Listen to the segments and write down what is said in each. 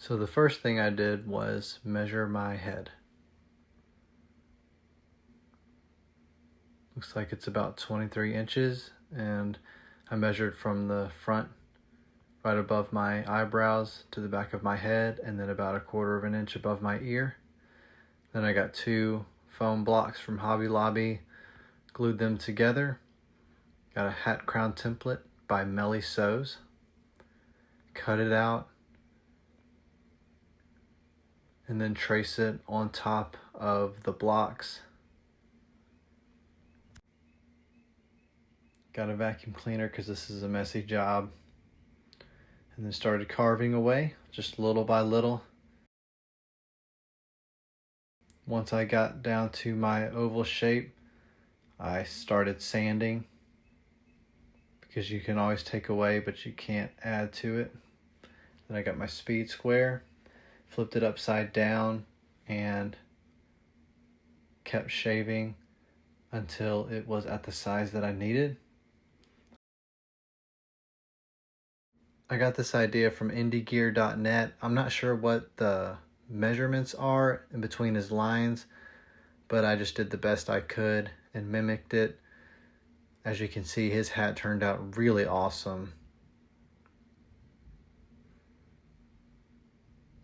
So the first thing I did was measure my head. Looks like it's about 23 inches, and I measured from the front right above my eyebrows to the back of my head, and then about 1/4 of an inch above my ear. Then I got 2 foam blocks from Hobby Lobby, glued them together. Got a hat crown template by Melly Sews. Cut it out, and then trace it on top of the blocks. Got a vacuum cleaner because this is a messy job. And then started carving away, just little by little. Once I got down to my oval shape, I started sanding, because you can always take away, but you can't add to it. Then I got my speed square, flipped it upside down, and kept shaving until it was at the size that I needed. I got this idea from indygear.net. I'm not sure what the measurements are in between his lines, but I just did the best I could and mimicked it. As you can see, his hat turned out really awesome.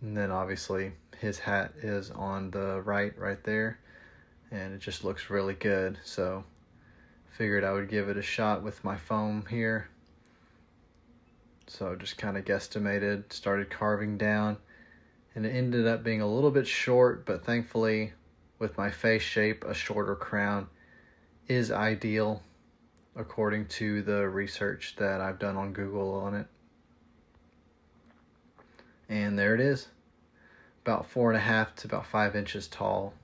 And then obviously his hat is on the right there, and it just looks really good. So figured I would give it a shot with my foam here. So just kind of guesstimated, started carving down, and it ended up being a little bit short, but thankfully with my face shape, a shorter crown is ideal according to the research that I've done on Google on it. And there it is, about 4.5 to about 5 inches tall.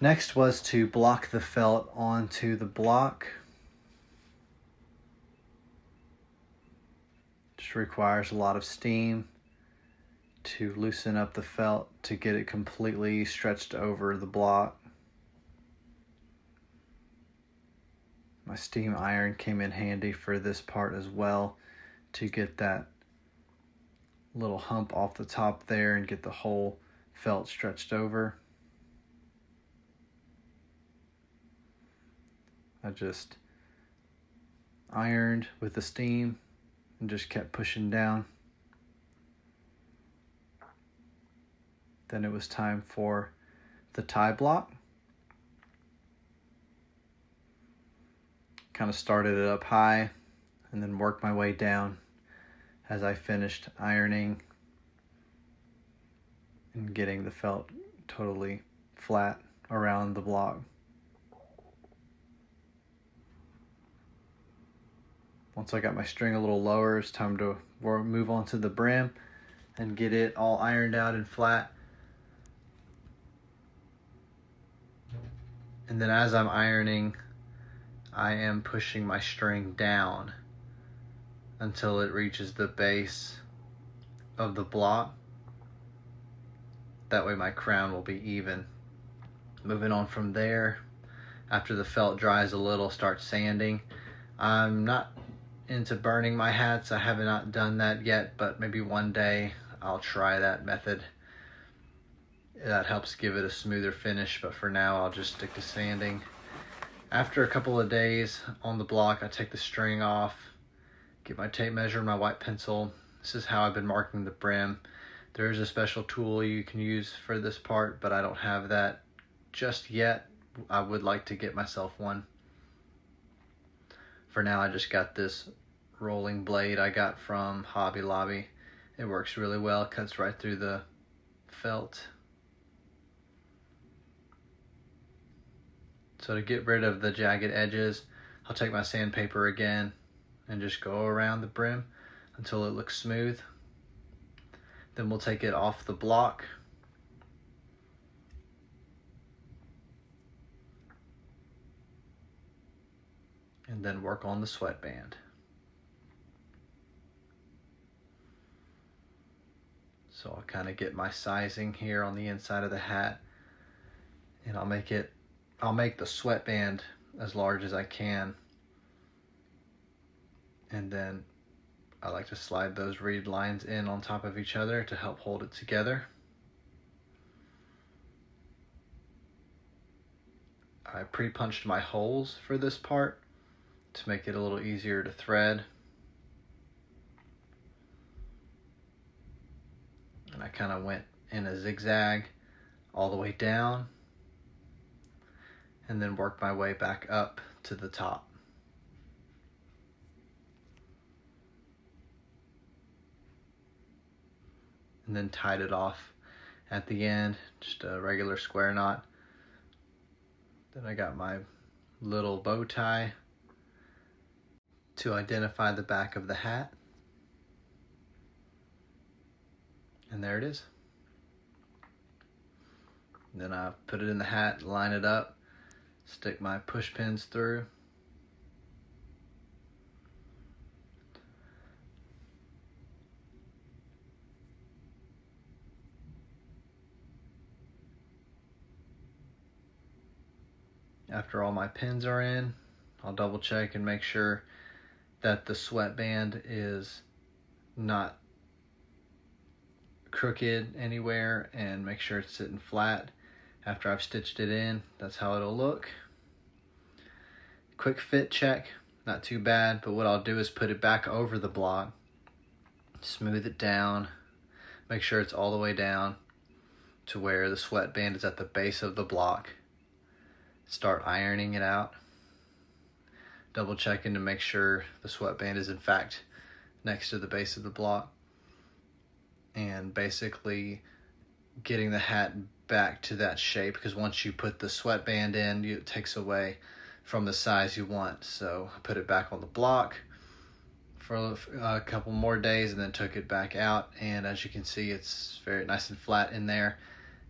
Next was to block the felt onto the block. Just requires a lot of steam to loosen up the felt to get it completely stretched over the block. My steam iron came in handy for this part as well, to get that little hump off the top there and get the whole felt stretched over. I just ironed with the steam and just kept pushing down. Then it was time for the tie block. Kind of started it up high and then worked my way down as I finished ironing and getting the felt totally flat around the block. Once I got my string a little lower, it's time to move on to the brim and get it all ironed out and flat. And then as I'm ironing, I am pushing my string down until it reaches the base of the block. That way my crown will be even. Moving on from there, after the felt dries a little, start sanding. I'm not into burning my hats. I have not done that yet, but maybe one day I'll try that method. That helps give it a smoother finish, but for now I'll just stick to sanding. After a couple of days on the block, I take the string off, get my tape measure and my white pencil. This is how I've been marking the brim. There is a special tool you can use for this part, but I don't have that just yet. I would like to get myself one. For now, I just got this rolling blade I got from Hobby Lobby. It works really well, it cuts right through the felt. So to get rid of the jagged edges, I'll take my sandpaper again and just go around the brim until it looks smooth. Then we'll take it off the block. And then work on the sweatband. So I'll kind of get my sizing here on the inside of the hat, and I'll make the sweatband as large as I can, and then I like to slide those reed lines in on top of each other to help hold it together. I pre-punched my holes for this part to make it a little easier to thread. And I kind of went in a zigzag all the way down and then worked my way back up to the top. And then tied it off at the end, just a regular square knot. Then I got my little bow tie to identify the back of the hat. And there it is. And then I put it in the hat, line it up, stick my push pins through. After all my pins are in, I'll double check and make sure that the sweatband is not crooked anywhere and make sure it's sitting flat. After I've stitched it in, that's how it'll look. Quick fit check, not too bad, but what I'll do is put it back over the block, smooth it down, make sure it's all the way down to where the sweatband is at the base of the block. Start ironing it out, double checking to make sure the sweatband is in fact next to the base of the block, and basically getting the hat back to that shape, because once you put the sweatband in, it takes away from the size you want. So I put it back on the block for a couple more days and then took it back out, and as you can see, it's very nice and flat in there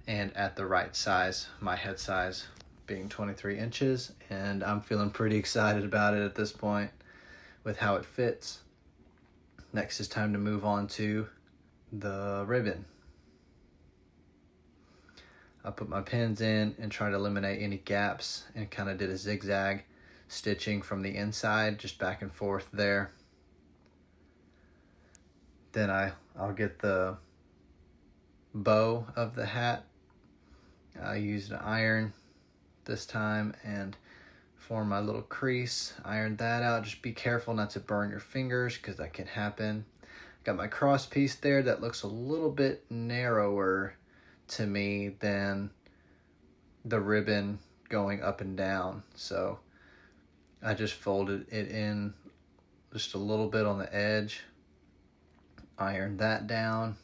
and at the right size, my head size being 23 inches, and I'm feeling pretty excited about it at this point with how it fits. Next is time to move on to the ribbon. I put my pins in and tried to eliminate any gaps and kind of did a zigzag stitching from the inside, just back and forth there. Then I'll get the bow of the hat. I used an iron this time and form my little crease, iron that out. Just be careful not to burn your fingers because that can happen. Got my cross piece there that looks a little bit narrower to me than the ribbon going up and down, so I just folded it in just a little bit on the edge, ironed that down,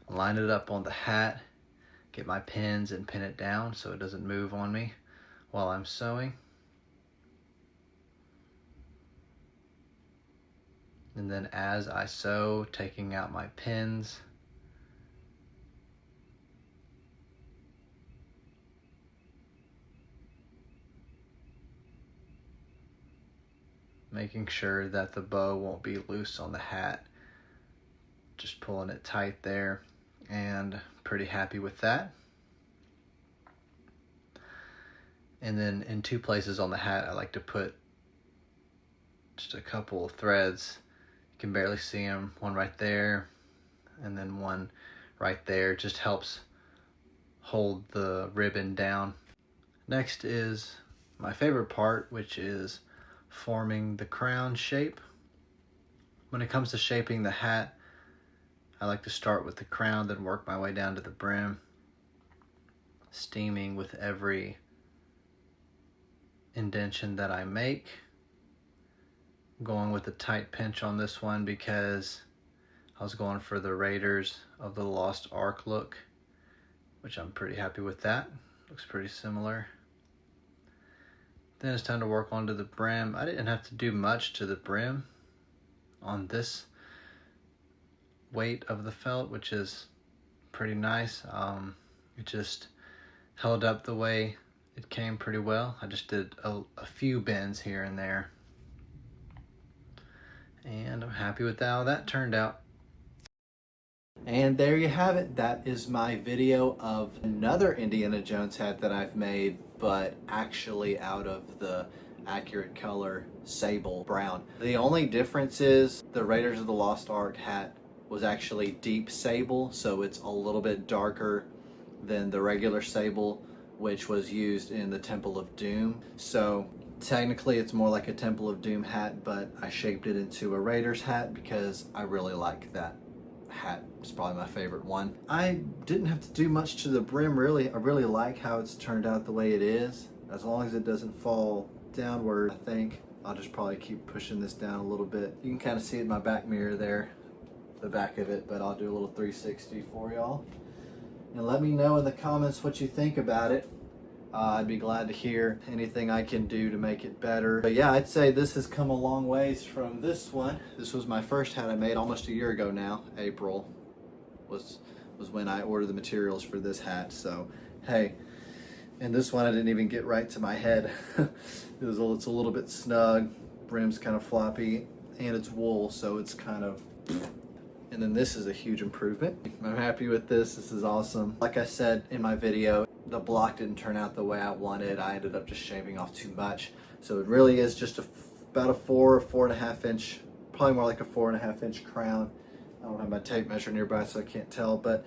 line it up on the hat, get my pins and pin it down so it doesn't move on me while I'm sewing. And then as I sew, taking out my pins, making sure that the bow won't be loose on the hat, just pulling it tight there, and pretty happy with that. And then in two places on the hat, I like to put just a couple of threads. You can barely see them, one right there and then one right there. Just helps hold the ribbon down. Next is my favorite part, which is forming the crown shape. When it comes to shaping the hat, I like to start with the crown, then work my way down to the brim, steaming with every indentation that I make. Going with a tight pinch on this one because I was going for the Raiders of the Lost Ark look, which I'm pretty happy with that. Looks pretty similar. Then it's time to work onto the brim. I didn't have to do much to the brim on this weight of the felt, which is pretty nice. It just held up the way it came pretty well. I just did a few bends here and there, and I'm happy with how that turned out. And there you have it. That is my video of another Indiana Jones hat that I've made, but actually out of the accurate color sable brown. The only difference is the Raiders of the Lost Ark hat was actually deep sable, so it's a little bit darker than the regular sable, which was used in the Temple of Doom. So technically it's more like a Temple of Doom hat, but I shaped it into a Raiders hat because I really like that hat. It's probably my favorite one. I didn't have to do much to the brim really. I really like how it's turned out the way it is. As long as it doesn't fall downward, I think I'll just probably keep pushing this down a little bit. You can kind of see it in my back mirror there, the back of it, but I'll do a little 360 for y'all. And let me know in the comments what you think about it. I'd be glad to hear anything I can do to make it better. But yeah, I'd say this has come a long ways from this one. This was my first hat I made almost a year ago now. April was when I ordered the materials for this hat. So hey, and this one I didn't even get right to my head. It's a little bit snug, brim's kind of floppy, and it's wool, so it's kind of. And then this is a huge improvement. I'm happy with this. This is awesome. Like I said in my video, the block didn't turn out the way I wanted. I ended up just shaving off too much. So it really is just about a 4.5 inch, probably more like a 4.5 inch crown. I don't have my tape measure nearby, so I can't tell, but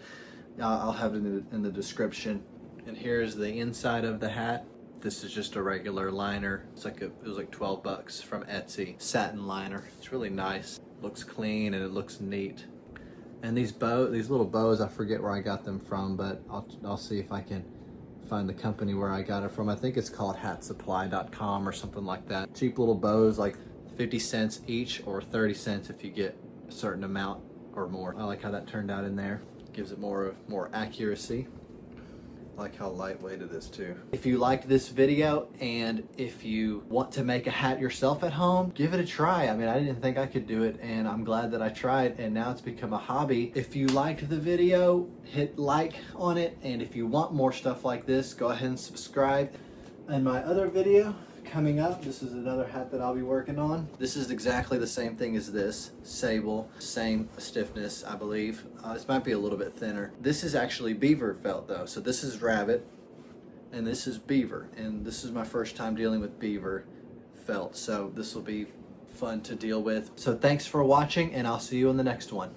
I'll have it in the description. And here's the inside of the hat. This is just a regular liner. It was like 12 bucks from Etsy. Satin liner. It's really nice. Looks clean and it looks neat. And these little bows, I forget where I got them from, but I'll see if I can find the company where I got it from. I think it's called hatsupply.com or something like that. Cheap little bows, like 50 cents each or 30 cents if you get a certain amount or more. I like how that turned out in there. Gives it more accuracy. I like how lightweight it is too. If you liked this video and if you want to make a hat yourself at home, give it a try. I mean, I didn't think I could do it, and I'm glad that I tried, and now it's become a hobby. If you liked the video, hit like on it, and if you want more stuff like this, go ahead and subscribe. And my other video coming up, this is another hat that I'll be working on. This is exactly the same thing as this, sable, same stiffness, I believe. This might be a little bit thinner. This is actually beaver felt though. So this is rabbit and this is beaver. And this is my first time dealing with beaver felt. So this will be fun to deal with. So thanks for watching, and I'll see you in the next one.